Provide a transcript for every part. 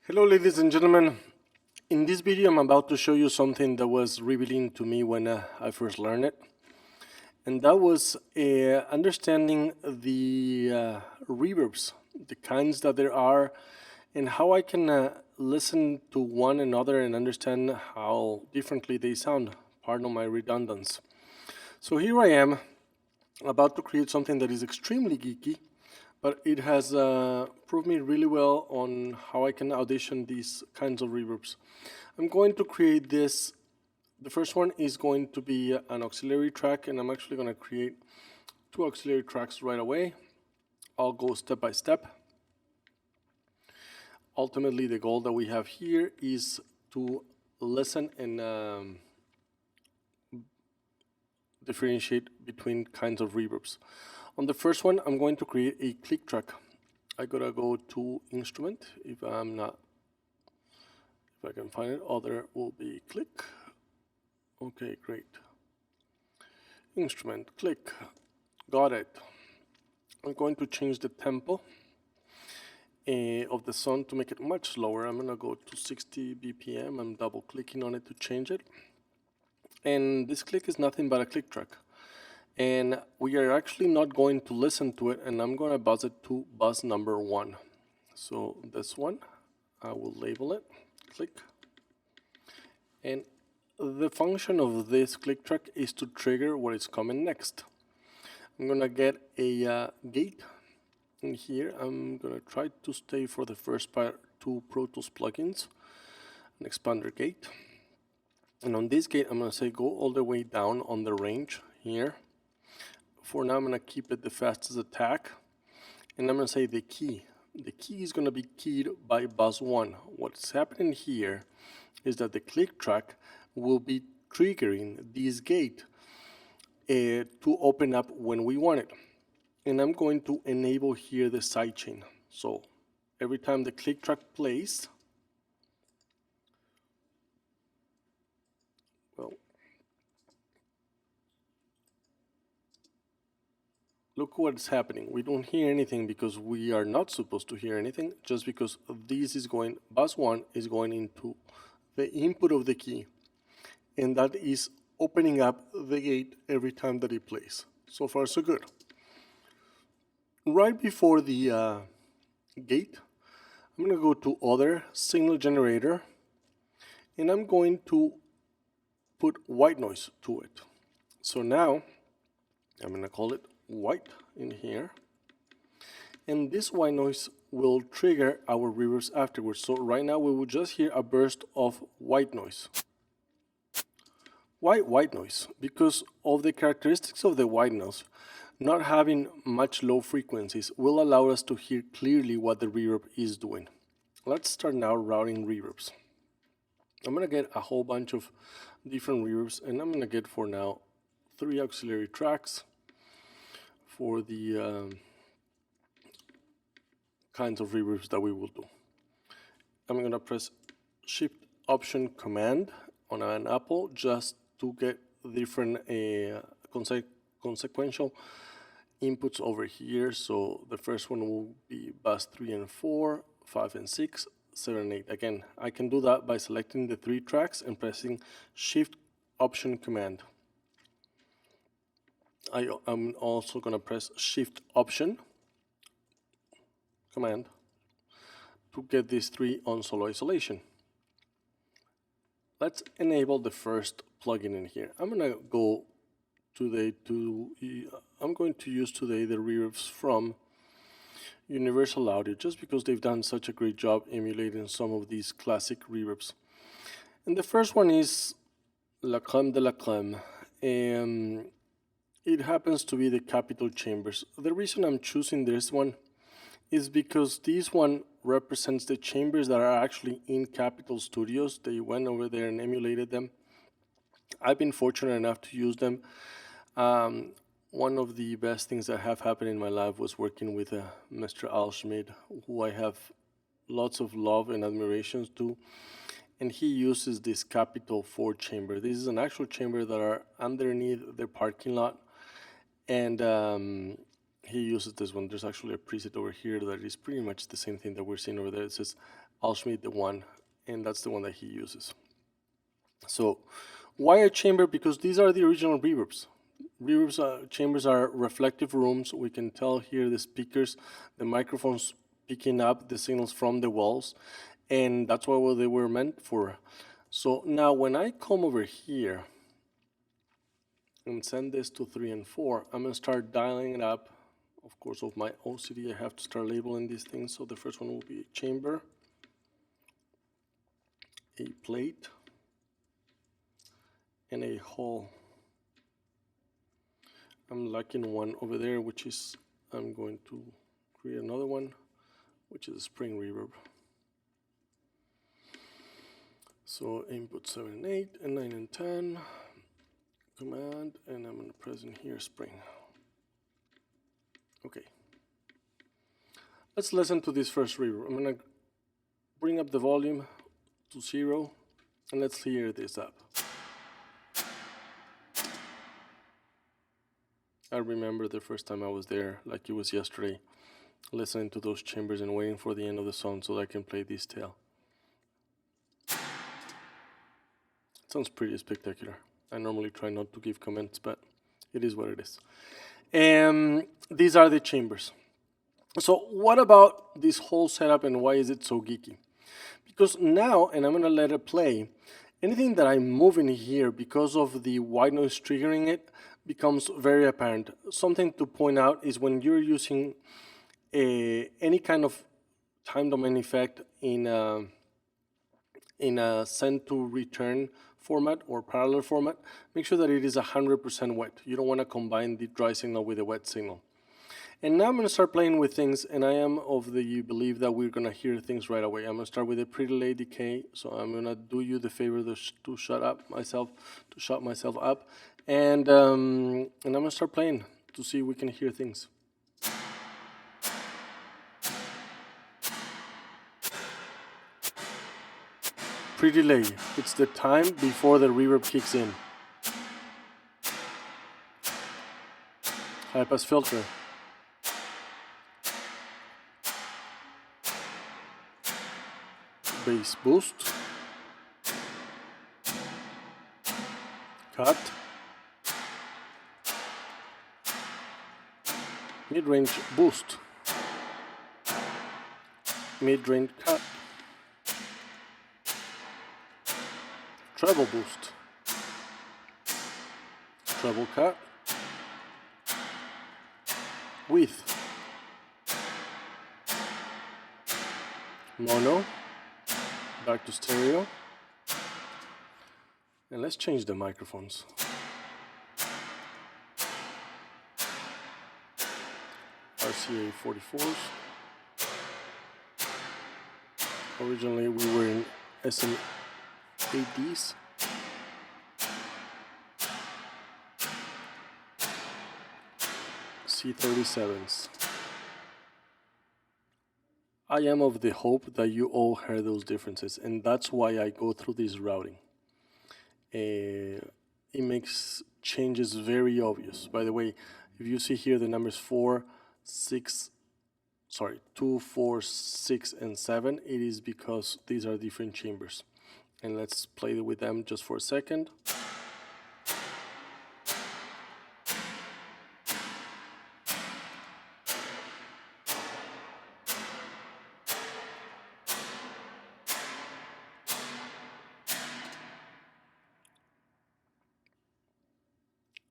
Hello ladies and gentlemen. In this video I'm about to show you something that was revealing to me when I first learned it. And that was understanding the reverbs, the kinds that there are, and how I can listen to one another and understand how differently they sound. Pardon my redundance. So here I am about to create something that is extremely geeky, but it has proved me really well on how I can audition these kinds of reverbs. I'm going to create this. The first one is going to be an auxiliary track, and I'm actually going to create two auxiliary tracks right away. I'll go step by step. Ultimately, the goal that we have here is to listen and differentiate between kinds of reverbs. On the first one, I'm going to create a click track. I gotta go to instrument. If I can find it, other will be click. Okay, great. Instrument, click. Got it. I'm going to change the tempo of the sound to make it much slower. I'm gonna go to 60 BPM. I'm double clicking on it to change it. And this click is nothing but a click track. And we are actually not going to listen to it, and I'm going to buzz it to buzz number 1. So this one, I will label it, click. And the function of this click track is to trigger what is coming next. I'm going to get a gate in here. I'm going to try to stay for the first part to Pro Tools plugins, an expander gate. And on this gate, I'm going to say go all the way down on the range here. For now, I'm going to keep it the fastest attack, and I'm going to say the key. The key is going to be keyed by buzz 1. What's happening here is that the click track will be triggering this gate to open up when we want it. And I'm going to enable here the sidechain. So every time the click track plays, look what's happening. We don't hear anything because we are not supposed to hear anything, just because this is going, buzz 1 is going into the input of the key, and that is opening up the gate every time that it plays. So far, so good. Right before the gate, I'm going to go to other signal generator, and I'm going to put white noise to it. So now, I'm going to call it white in here, and this white noise will trigger our reverbs afterwards. So right now we will just hear a burst of white noise. Why white noise? Because of the characteristics of the white noise, not having much low frequencies will allow us to hear clearly what the reverb is doing. Let's start now routing reverbs. I'm going to get a whole bunch of different reverbs, and I'm going to get for now 3 auxiliary tracks for the kinds of reverbs that we will do. I'm going to press Shift Option Command on an Apple just to get different consequential inputs over here. So the first one will be buzz 3 and 4, 5 and 6, 7 and 8. Again, I can do that by selecting the 3 tracks and pressing Shift Option Command. I'm also going to press Shift Option Command to get these 3 on solo isolation. Let's enable the first plugin in here. I'm going to go today I'm going to use today the reverbs from Universal Audio, just because they've done such a great job emulating some of these classic reverbs. And the first one is La Crème de la Crème. It happens to be the Capitol Chambers. The reason I'm choosing this one is because this one represents the chambers that are actually in Capitol Studios. They went over there and emulated them. I've been fortunate enough to use them. One of the best things that have happened in my life was working with Mr. Al Schmid, who I have lots of love and admiration to. And he uses this Capitol 4 chamber. This is an actual chamber that are underneath the parking lot. And he uses this one. There's actually a preset over here that is pretty much the same thing that we're seeing over there. It says Schmidt the one, and that's the one that he uses. So why a chamber? Because these are the original reverbs. Reverbs chambers are reflective rooms. We can tell here the speakers, the microphones picking up the signals from the walls, and that's what they were meant for. So now when I come over here and send this to 3 and 4, I'm going to start dialing it up. Of course, of my OCD, I have to start labeling these things. So the first one will be a chamber, a plate, and a hall. I'm lacking one over there, which is, I'm going to create another one, which is a spring reverb. So input 7 and 8 and 9 and 10, command, and I'm going to press in here spring. Okay. Let's listen to this first reverb. I'm going to bring up the volume to 0, and let's hear this up. I remember the first time I was there, like it was yesterday, listening to those chambers and waiting for the end of the song so that I can play this tail. It sounds pretty spectacular. I normally try not to give comments, but it is what it is. These are the chambers. So what about this whole setup and why is it so geeky? Because now, and I'm going to let it play, anything that I move in here because of the white noise triggering it becomes very apparent. Something to point out is when you're using any kind of time domain effect in a send to return format or parallel format, make sure that it is 100% wet. You don't want to combine the dry signal with the wet signal. And now I'm going to start playing with things, and I am of the belief that we're going to hear things right away. I'm going to start with a pretty late decay, so I'm going to do you the favor to shut myself up, and I'm going to start playing to see if we can hear things. Pretty late. It's the time before the reverb kicks in. High pass filter. Bass boost. Cut. Mid-range boost. Mid-range cut. Treble boost. Treble cut. Width. Mono. Back to stereo. And let's change the microphones. RCA 44s. Originally we were in SM8Ds. C37s. I am of the hope that you all heard those differences, and that's why I go through this routing. It makes changes very obvious. By the way, if you see here the numbers 2, 4, 6, and 7, it is because these are different chambers. And let's play with them just for a second.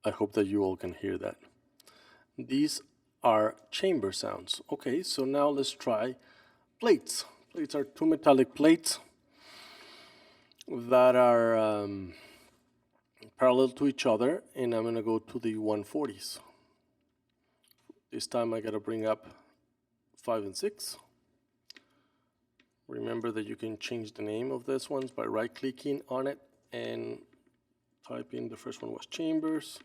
I hope that you all can hear that. These are chamber sounds. Okay, so now let's try plates. Plates are two metallic plates that are parallel to each other, and I'm going to go to the 140s. This time I got to bring up 5 and 6. Remember that you can change the name of these ones by right-clicking on it and type in, the first one was chambers.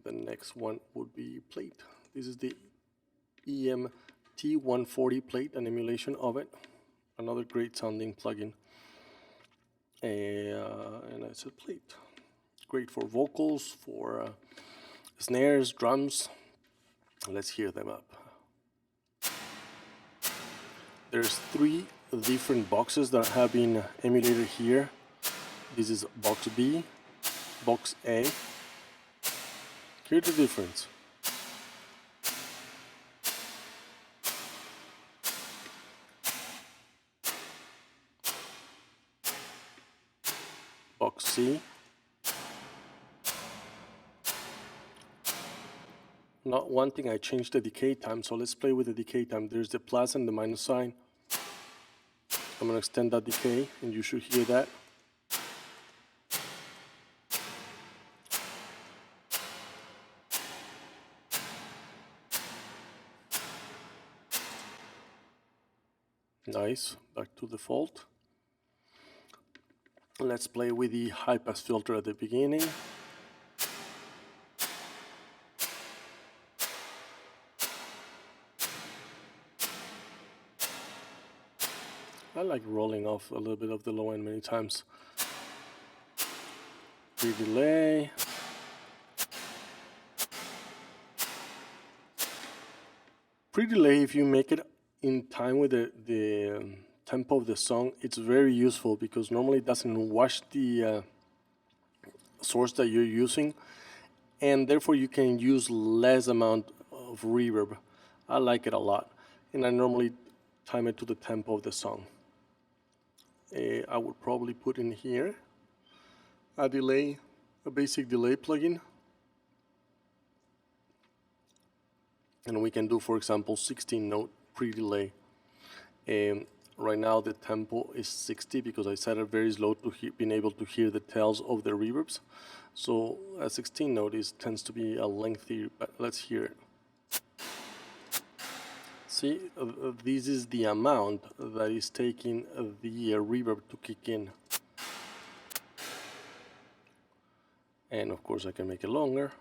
The next one would be plate. This is the EMT140 plate, an emulation of it. Another great sounding plugin. And I said plate. Great for vocals, for snares, drums. Let's hear them up. There's 3 different boxes that have been emulated here. This is box B, box A. Here's the difference. Box C. Not one thing, I changed the decay time, so let's play with the decay time. There's the plus and the minus sign. I'm going to extend that decay, and you should hear that. Nice, back to default. Let's play with the high pass filter at the beginning. I like rolling off a little bit of the low end many times. Pre-delay. Pre-delay, if you make it in time with the tempo of the song, it's very useful because normally it doesn't wash the source that you're using, and therefore you can use less amount of reverb. I like it a lot, and I normally time it to the tempo of the song. I would probably put in here a delay, a basic delay plugin, and we can do, for example, 16 note pre-delay. Right now the tempo is 60 because I set it very slow to being able to hear the tails of the reverbs. So a 16 note tends to be a lengthy, but let's hear it. See, this is the amount that is taking the reverb to kick in. And of course I can make it longer.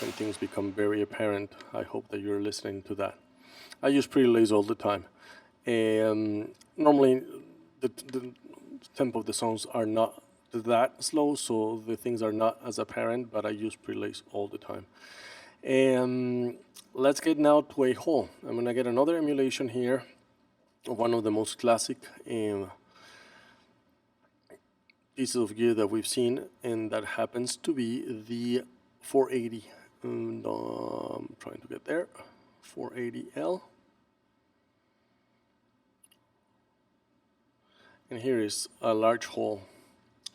And things become very apparent. I hope that you're listening to that. I use pre-delays all the time. Normally the tempo of the songs are not that slow, so the things are not as apparent, but I use pre-delays all the time. Let's get now to a whole. I'm gonna get another emulation here of one of the most classic pieces of gear that we've seen, and that happens to be the 480. And I'm trying to get there. 480L. And here is a large hole.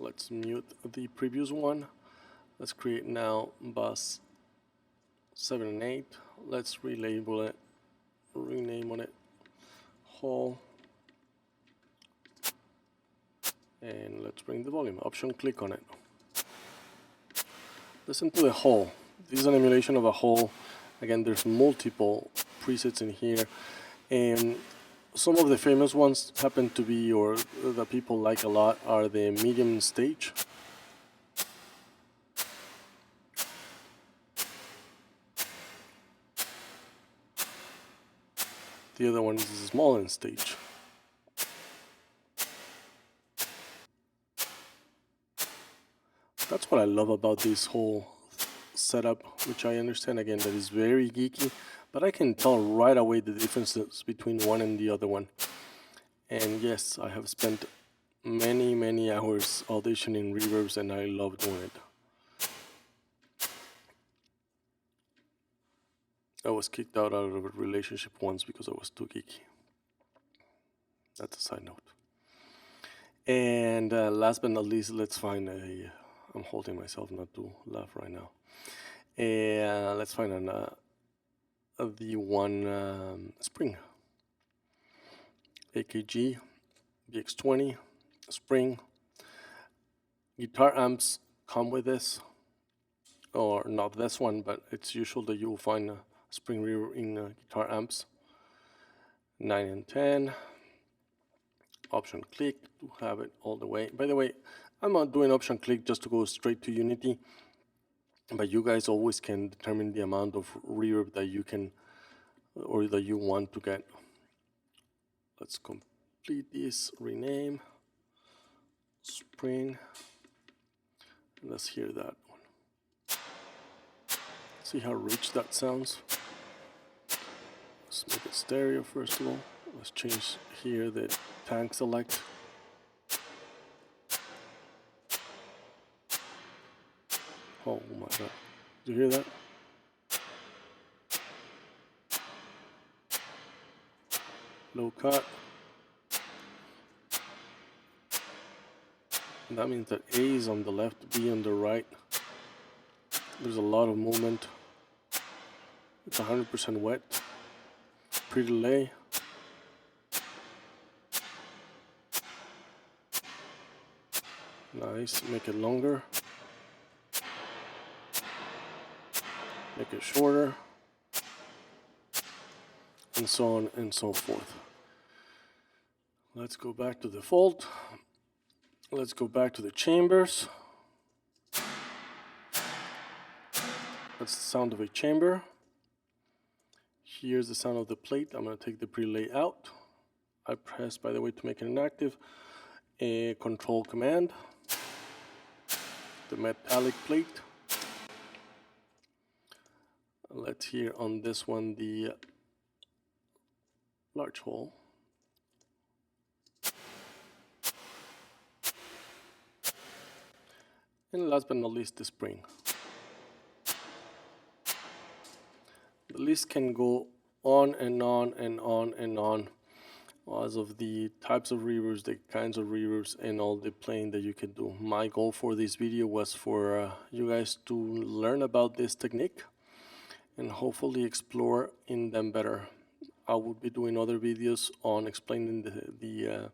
Let's mute the previous one. Let's create now bus 7 and 8. Let's relabel it, rename on it, hole. And let's bring the volume. Option click on it. Listen to the hole. This is an emulation of a hole. Again, there's multiple presets in here. And some of the famous ones happen to be, or that people like a lot, are the medium stage. The other one is the small end stage. That's what I love about this whole setup, which I understand again that is very geeky, but I can tell right away the differences between one and the other one. And yes, I have spent many hours auditioning reverbs, and I love doing it. I was kicked out of a relationship once because I was too geeky. That's a side note. And last but not least, let's find a... I'm holding myself not to laugh right now. Let's find the one spring. AKG, BX20, spring. Guitar amps come with this, or not this one, but it's usual that you will find a spring reverb in guitar amps. 9 and 10. Option click to have it all the way. By the way, I'm not doing option click just to go straight to Unity, but you guys always can determine the amount of reverb that you can, or that you want to get. Let's complete this, rename, spring. Let's hear that one. See how rich that sounds? Let's make it stereo first of all. Let's change here the tank select. Oh my god. Did you hear that? Low cut. And that means that A is on the left, B on the right. There's a lot of movement. It's 100% wet. Pre-delay. Nice. Make it longer. Make it shorter. And so on and so forth. Let's go back to default. Let's go back to the chambers. That's the sound of a chamber. Here's the sound of the plate. I'm going to take the pre-delay out. I press, by the way, to make it inactive, a control command. The metallic plate. Let's hear on this one the large hole. And last but not least, the spring. The list can go on and on and on and on as of the types of reverbs, the kinds of reverbs, and all the playing that you can do. My goal for this video was for you guys to learn about this technique and hopefully explore in them better. I will be doing other videos on explaining the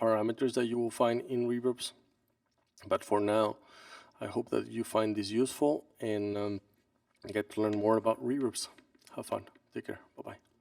parameters that you will find in reverbs. But for now, I hope that you find this useful and get to learn more about reverbs. Have fun. Take care. Bye-bye.